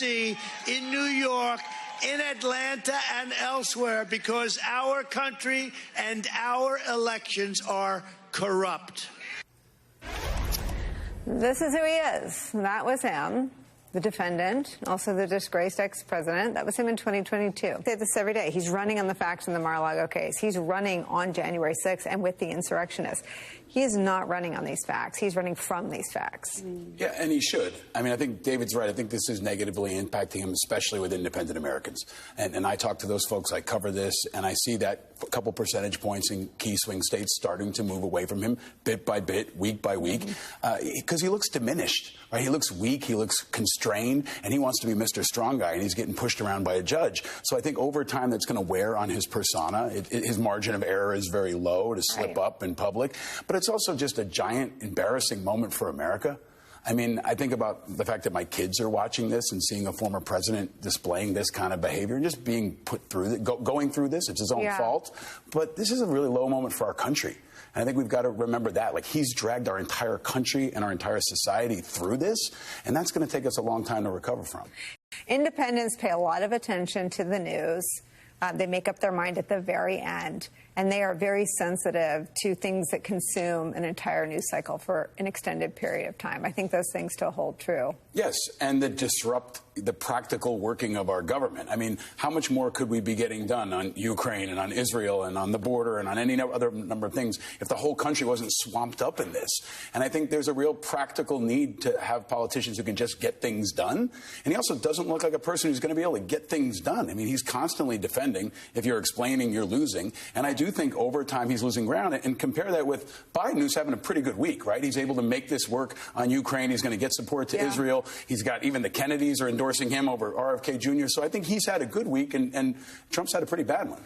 see in New York, in Atlanta, and elsewhere, because our country and our elections are corrupt. This is who he is. That was him, the defendant, also the disgraced ex-president. That was him in 2022. They say this every day. He's running on the facts in the Mar-a-Lago case. He's running on January 6th and with the insurrectionists. He is not running on these facts. He's running from these facts. Yeah, and he should. I mean, I think David's right. I think this is negatively impacting him, especially with independent Americans. And I talk to those folks. I cover this, and I see that a couple percentage points in key swing states starting to move away from him bit by bit, week by week, because he looks diminished, right? He looks weak. He looks constrained, and he wants to be Mr. Strong Guy, and he's getting pushed around by a judge. So I think over time that's going to wear on his persona. His margin of error is very low to slip up in public. But it's also just a giant, embarrassing moment for America. I mean, I think about the fact that my kids are watching this and seeing a former president displaying this kind of behavior and just being put through it, going through this. It's his own fault. But this is a really low moment for our country. And I think we've got to remember that. Like, he's dragged our entire country and our entire society through this, and that's going to take us a long time to recover from. Independents pay a lot of attention to the news. They make up their mind at the very end, and they are very sensitive to things that consume an entire news cycle for an extended period of time. I think those things still hold true. Yes, and that disrupt the practical working of our government. I mean, how much more could we be getting done on Ukraine and on Israel and on the border and on any other number of things if the whole country wasn't swamped up in this? And I think there's a real practical need to have politicians who can just get things done. And he also doesn't look like a person who's going to be able to get things done. I mean, he's constantly defending. If you're explaining, you're losing. And I do think over time he's losing ground. And compare that with Biden, who's having a pretty good week, right? He's able to make this work on Ukraine. He's going to get support to Israel. He's got even the Kennedys are endorsing him over RFK Jr. So I think he's had a good week, and Trump's had a pretty bad one.